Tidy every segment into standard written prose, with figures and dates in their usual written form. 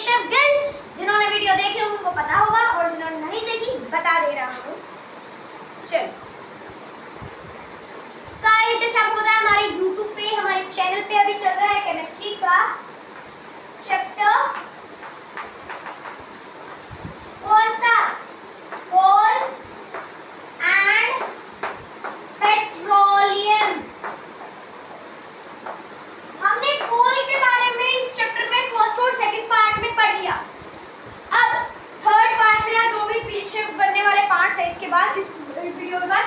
केशव गिल। जिन्होंने वीडियो देखी होगी उनको पता होगा और जिन्होंने नहीं देखी बता दे रहा हूँ। चलो गाइस, जैसे आपको पता है हमारे YouTube पे हमारे चैनल पे अभी चल रहा है केमिस्ट्री का चैप्टर कौन सा, कोल एंड पेट्रोलियम। हमने कोल के बारे में इस चैप्टर में फर्स्ट और सेकंड पार्ट में पढ़ लिया। अब थर्ड पार्ट में या जो भी पीछे बनने वाले पार्ट्स है इसके बाद, इस वीडियो के बाद,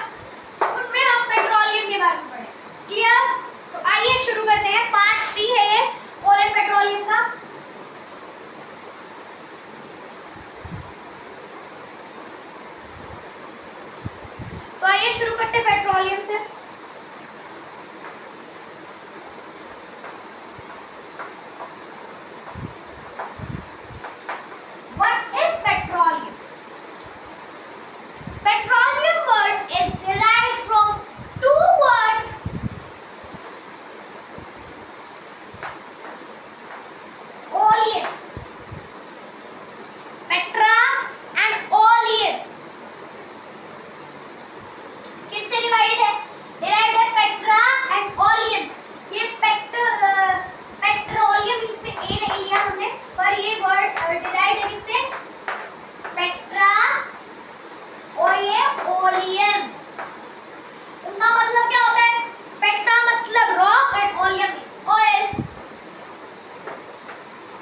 उनमें हम पेट्रोलियम के बारे में पढ़ें। क्लियर? तो आइए शुरू करते हैं। पार्ट 3 है ये कोल एंड पेट्रोलियम का। तो आइए शुरू करते हैं पेट्रोलियम से। What is petroleum? Petroleum word is derived from two words. Oleum. Petra and oleum. किससे डिवाइडेड है? डिराइव्ड है पेट्रा एंड oleum। ये पेट्रोलियम, इसमें ए नहीं लिया हमने, पर ये वर्ड डिराइव्ड है किससे? पेट्रा और ये oleum। उनका मतलब क्या होता है? पेट्रा मतलब rock and oleum means oil.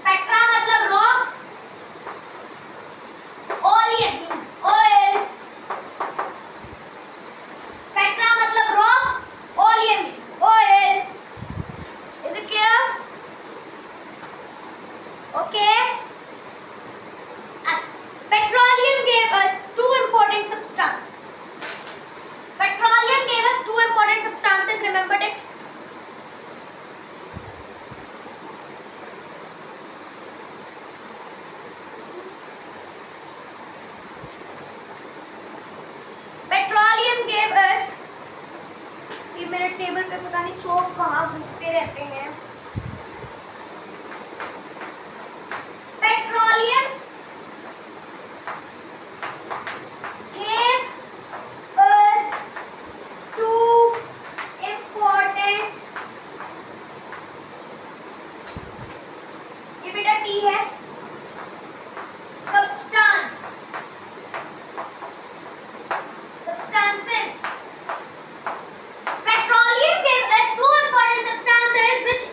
Petra मतलब rock, oleum means oil. Petra मतलब rock, oleum means oil. Is it clear? Okay. Petroleum gave us two important substances. Petroleum gave us two important substances. Remembered it? Petroleum gave us, ये मेरे table पे पता नहीं चौक कहाँ घूमते रहते हैं। Petroleum gave us two important, ये बेटा टी है, substances. Petroleum gave us two important substances which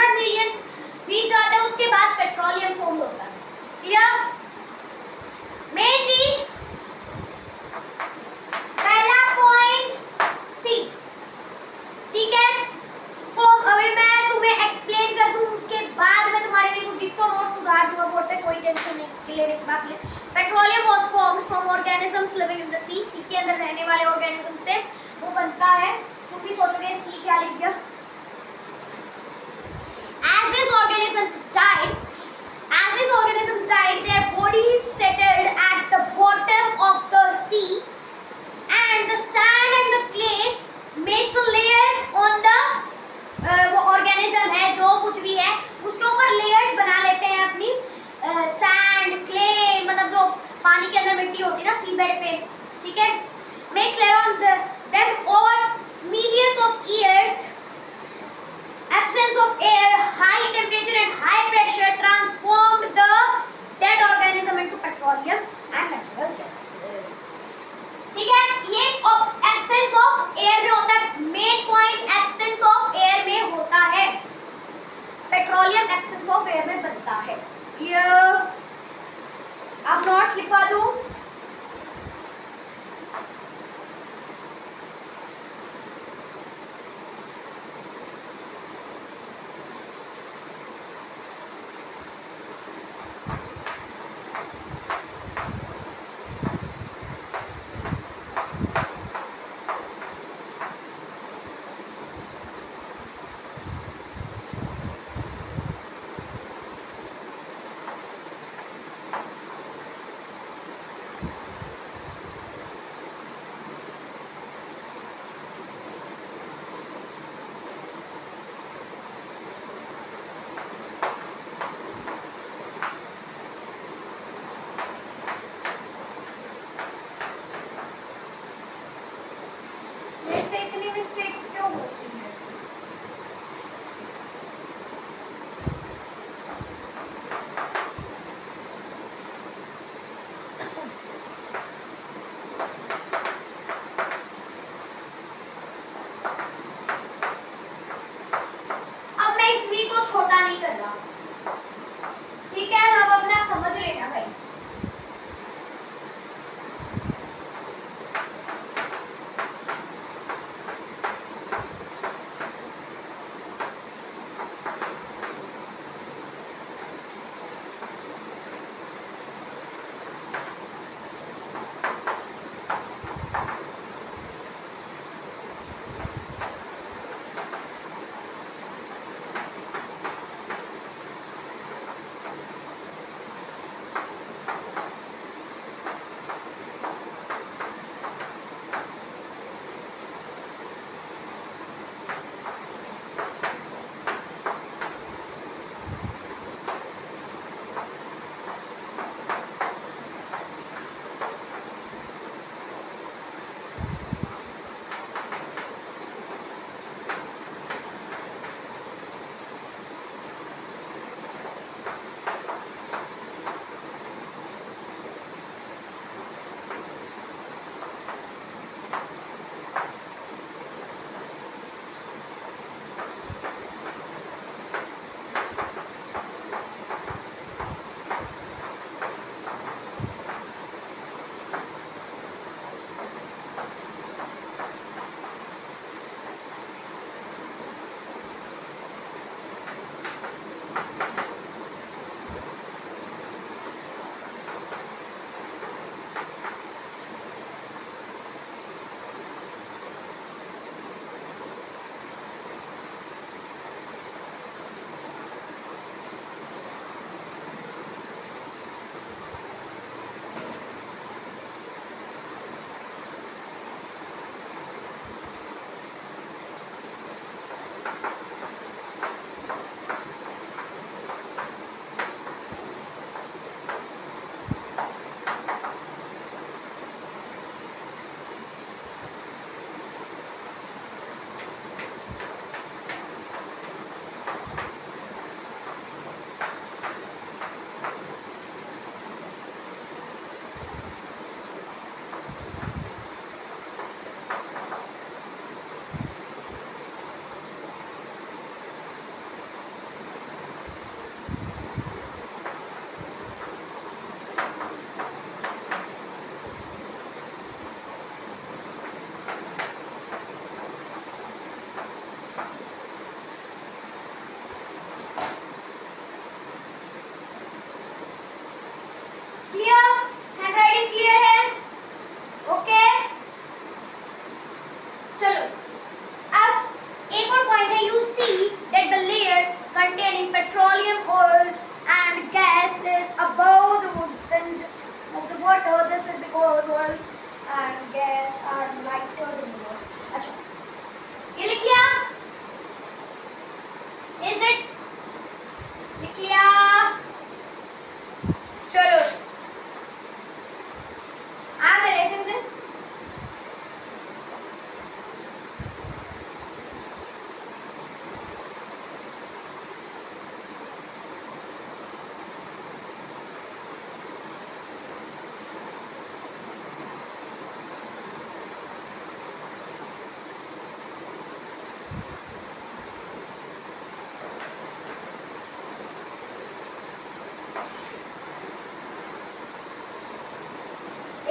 100 million बीत जाते हैं उसके बाद पेट्रोलियम फॉर्म होता है। क्लियर? मेन चीज पहला पॉइंट सी, ठीक है। फॉर्म अभी मैं तुम्हें एक्सप्लेन कर दूं, उसके बाद मैं तुम्हारे लिए कुछ तो नोट सुधार दूंगा बोर्ड पे, कोई टेंशन नहीं लेने की बात नहीं। Petroleum was formed from organisms living in the sea, sea के अंदर रहने वाले ऑर्गेनिज्म से वो बनता है। तुम भी सोचोगे सी क्या लिख दिया। As these organisms died, their bodies settled at the bottom of the sea, and the sand and the clay makes layers on the वो organism है जो कुछ भी है उसके ऊपर layers बना लेते हैं अपनी sand, clay, मतलब जो पानी के अंदर मिट्टी होती है ना सी बेड पे, ठीक है। Makes layer on them over millions of years. Absence of air, high temperature and high pressure transformed the dead organism into petroleum and natural gases. ठीक है, ये absence of air में होता है, main point absence of air में होता है, petroleum absence of air में बनता है। Clear? अब नोट्स लिखवा दूं।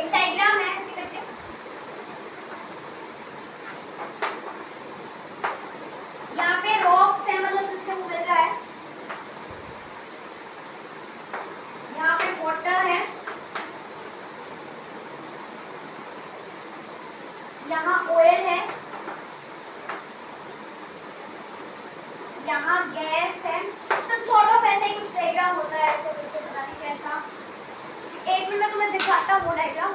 एक डायग्राम है ऐसे करके, यहाँ पे रॉक्स है, मतलब जिससे वो मिल रहा है, यहाँ पे वाटर है, यहाँ ऑयल है, यहाँ गैस है, सब सॉर्ट ऑफ ऐसा ही कुछ डायग्राम होता है, ऐसे करके पता नहीं कैसा। एक मिनट में तुम्हें दिखाता हूँ वो डायग्राम।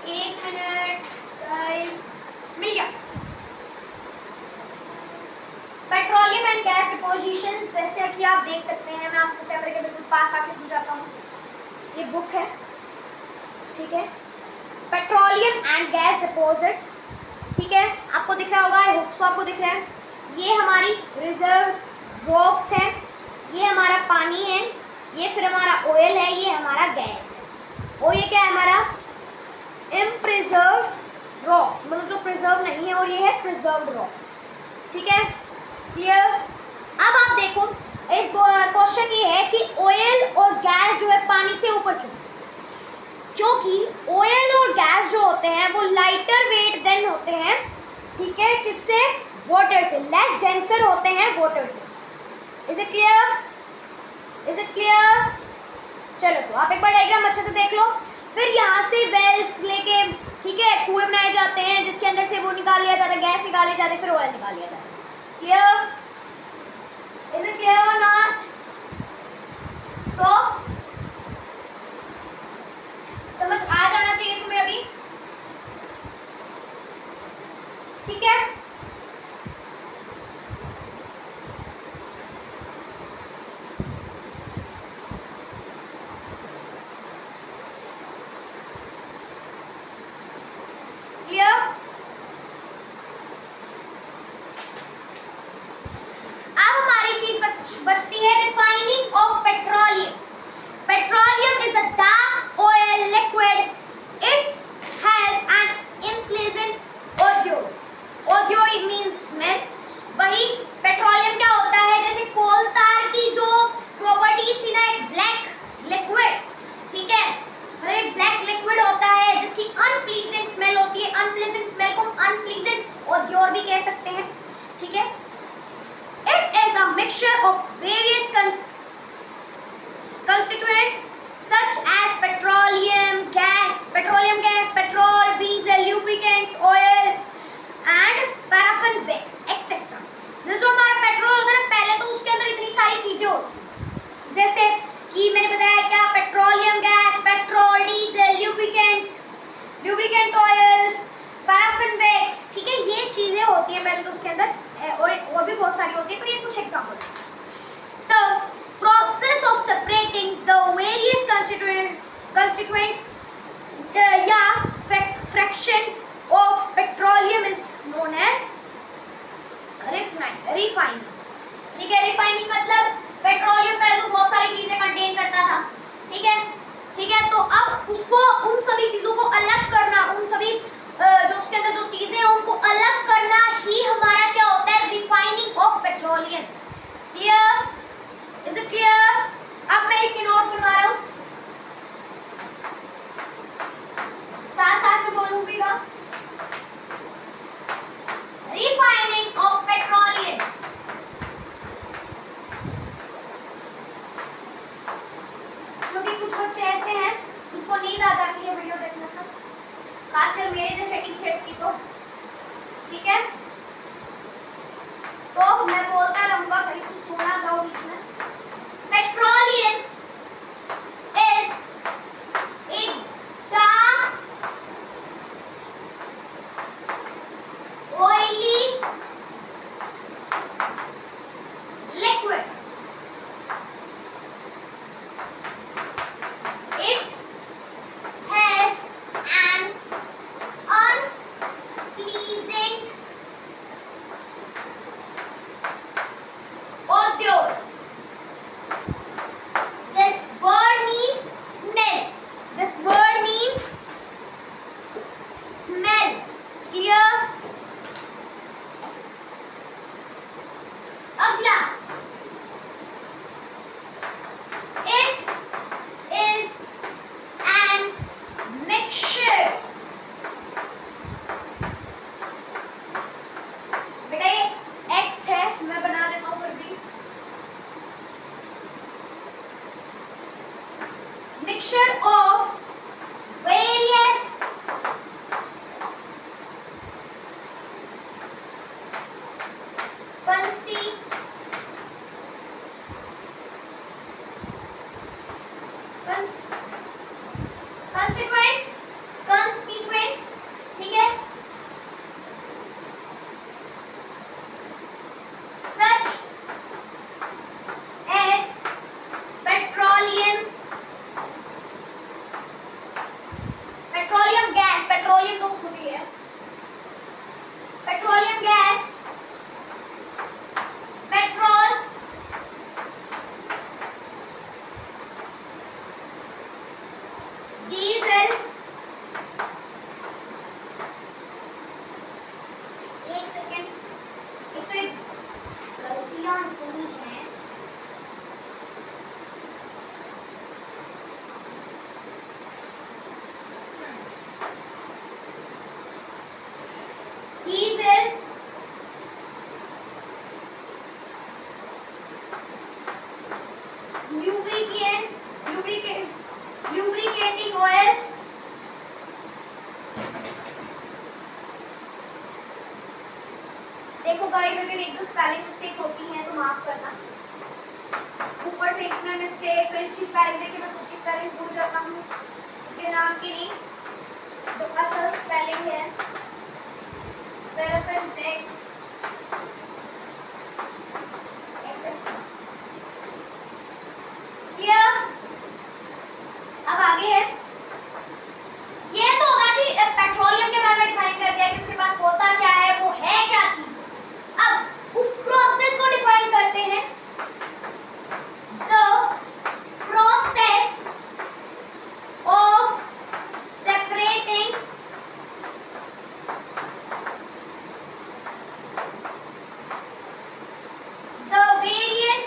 एक मिनट गाइस, मिल गया। पेट्रोलियम एंड गैस डिपोजिशन, जैसे कि आप देख सकते हैं, मैं आपको कैमरे के बिल्कुल पास आके समझाता हूँ। ये बुक है, ठीक है, पेट्रोलियम एंड गैस डिपॉजिट्स, ठीक है, आपको दिख रहा होगा, आई होप सो आपको दिख रहा है। ये हमारी रिजर्व रॉक्स है, ये हमारा पानी है, ये फिर हमारा ऑयल है, ये हमारा गैस है, और ये क्या है हमारा इम्प्रिजर्व रॉक्स, मतलब जो प्रिजर्व नहीं है, और ये है प्रिजर्व्ड रॉक्स, ठीक है, क्लियर। अब आप देखो, इस क्वेश्चन ये है कि ऑयल और गैस जो है पानी से ऊपर क्यों? क्योंकि ऑयल और गैस जो होते हैं वो लाइटर वेट देन होते हैं, ठीक है, किससे? वाटर से, लेस डेंसर होते हैं वाटर से। Is it clear? Is it clear? चलो, तो आप एक बार डायग्राम अच्छे से देख लो। फिर यहाँ से वेल्स लेके, ठीक है, कुएं बनाए जाते हैं जिसके अंदर से वो निकाल लिया जाता है, गैस निकाली जाती है, फिर ऑयल निकाल लिया जाता है। क्लियर? इज इट क्लियर और नॉट? तो समझ आ जाना चाहिए तुम्हें अभी, ठीक है। बचती है refining of petroleum. Petroleum is a dark oil liquid, it has an unpleasant odour. Odour it means smell. वही पेट्रोलियम क्या होता है, जैसे कोल तार की जो प्रॉपर्टीज थी ना, एक ब्लैक लिक्विड, ठीक है, मतलब एक ब्लैक लिक्विड होता है जिसकी अनप्लीजेंट स्मेल होती है, अनप्लीजेंट स्मेल को अनप्लीजेंट ओडियो भी कह सकते हैं, ठीक है। It is a mixture of various constituents such as petroleum gas, petrol, diesel, lubricants, oil and paraffin wax, etc. जो हमारा पेट्रोल होता है ना, पहले तो उसके अंदर इतनी सारी चीजें होती हैं, जैसे कि मैंने बताया क्या, petroleum gas, petrol, diesel, lubricant oils, paraffin wax, ठीक है, ये चीजें होती हैं पहले तो उसके अंदर, और भी बहुत सारी होती है, पर ये कुछ एग्जांपल हैं। The process of separating the various constituents या fraction of petroleum is known as refining, ठीक है। रिफाइनिंग मतलब पेट्रोलियम पहले तो बहुत सारी चीजें कंटेन करता था, ठीक है, ठीक है, तो अब उसको, उन सभी चीजों को अलग करना, उन सभी जो उसके अंदर जो चीजें हैं उनको अलग करना ही हमारा क्या होता है, refining of petroleum. Clear? Is it clear? अब मैं इसके नोट्स बनवा रहा हूँ, साथ साथ में बोलूंगा। रिफाइनिंग ऑफ पेट्रोलियम, क्योंकि कुछ बच्चे ऐसे हैं जिनको नींद आ जाती है वीडियो देखने से, खासकर मेरे जैसे टीचर्स की, तो ठीक है, तो मैं बोलता रहूंगा, कहीं तुम सो ना जाओ बीच में। Petroleum is a dark oily liquid mixture of various constituents, ठीक है, such as petroleum gas, petroleum तो खुद ही है, petroleum gas, petrol, diesel, एक सेकेंड, एक तो एक गलतियां नहीं है, diesel, lubricating oils, देखो गाइस अगर एक दो स्पेलिंग मिस्टेक होती है तो माफ करना, ऊपर से इसमें मिस्टेक, फिर इसकी स्पेलिंग देखिए मैं खुद की स्पेलिंग भूल जाता हूँ, उसके नाम की नहीं जो असल स्पेलिंग है, पैराफिन ये अब आगे है, ये तो होगा कि पेट्रोलियम के बारे में डिफाइन कर दिया कि उसके पास होता क्या है, वो है क्या चीज। अब उस प्रोसेस को डिफाइन करते हैं, the process of separating the various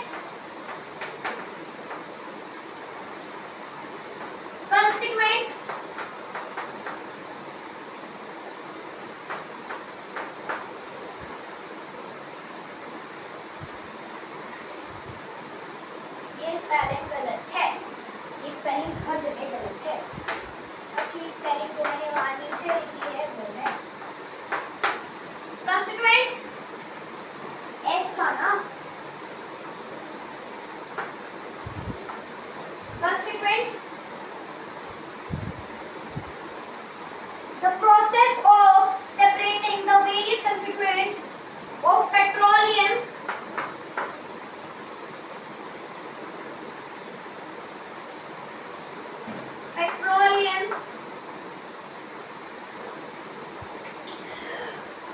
constituents ये स्पेलिंग गलत है, ये स्पेलिंग हर जगह गलत है, असली स्पेलिंग जो मैंने वहां नीचे लिखी है वो है constituents, एस था ना, constituents, the process of separating the various constituents of petroleum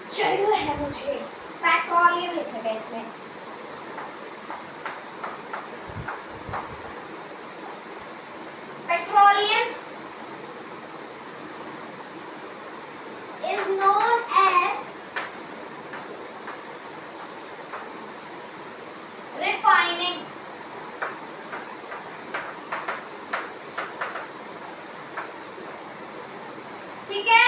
चढ़ है मुझे, पेट्रोलियम लिखेगा इसमें, petroleum is known as refining, ठीक है,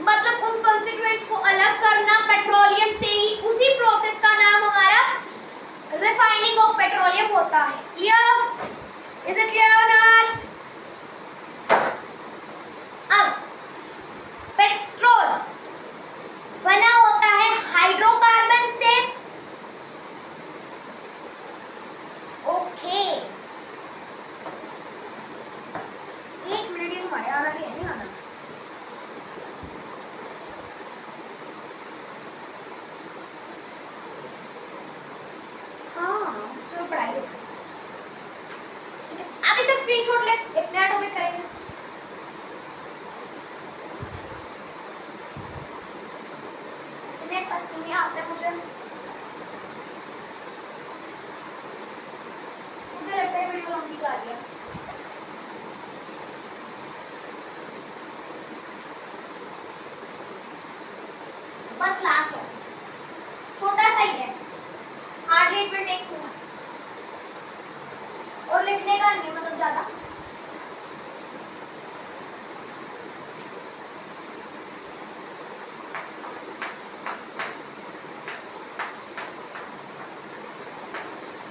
मतलब उन कंस्टिट्यूएंट्स को अलग करना पेट्रोलियम से ही, उसी प्रोसेस का नाम हमारा रिफाइनिंग ऑफ पेट्रोलियम होता है। क्लियर? इज इट क्लियर और नॉट? अब पेट्रोल बना होता है हाइड्रोकार्बन से, ओके, एक मिनट, ये हमारे आना भी है, नहीं आना, चलो पढ़ाई ठीक है, आप इसका स्क्रीनशॉट ले, एक नया टॉपिक करेंगे। इतने पसीने आते हैं मुझे लगता है वीडियो लंबी जा रही है। बस लास्ट है, छोटा सा ही है, हार्डली will take 2 marks. और लिखने का नहीं मतलब ज़्यादा।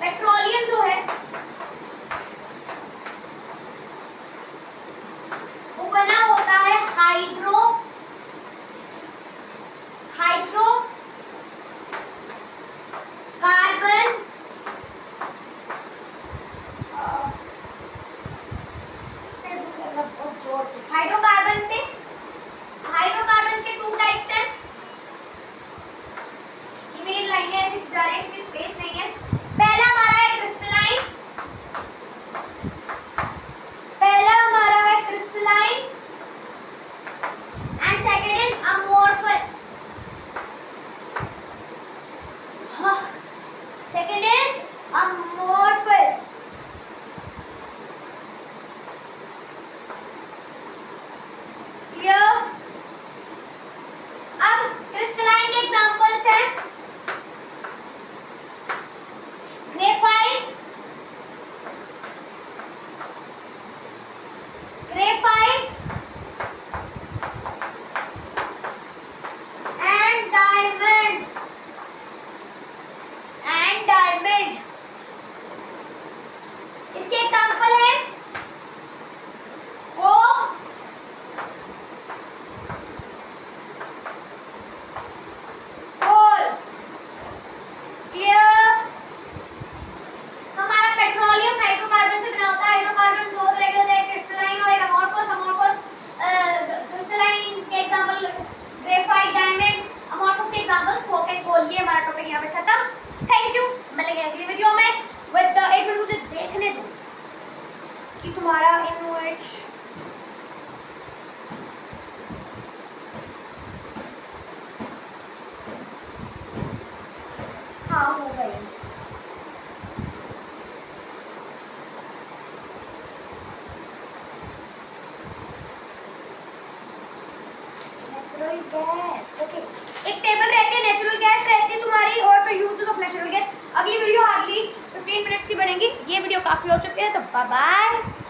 पेट्रोलियम जो है वो बना होता है हाइड्रो कार्बन से जोर से हाइड्रोकार्बन से। हाइड्रोकार्बन के 2 टाइप्स हैं। ये मेरी लाइनें ऐसे जा रही हैं क्योंकि स्पेस नहीं है। पहला हमारा है crystalline, and second is amorphous. Second is amorphous. Clear? अब क्रिस्टलाइन के एग्जांपल्स हैं ग्रेफाइट, एंड डायमंड, इसके एग्जांपल है कोक, कोल। क्लियर? हमारा पेट्रोलियम हाइड्रोकार्बन से बना होता है। हाइड्रोकार्बन दो तरह के होते हैं, क्रिस्टलाइन और एक अमोर्फस। क्रिस्टलाइन के एग्जांपल ग्रेफाइट, डायमंड। अमोर्फस के एग्जांपल्स कोक एंड कोल। ये हमारा टॉपिक यहाँ पे खत्म। थैंक यू, मिलेंगे अगली वीडियो में। विद एक मिनट मुझे देखने दो कि तुम्हारा इनोएच हाँ हो गई। Natural gas, okay. एक टेबल रहती है, नेचुरल गैस रहती है तुम्हारी, और फिर यूजेस ऑफ नेचुरल गैस। अगली वीडियो हार्डली 15 मिनट्स की बनेगी। ये वीडियो काफ़ी हो चुकी है, तो बाय बाय।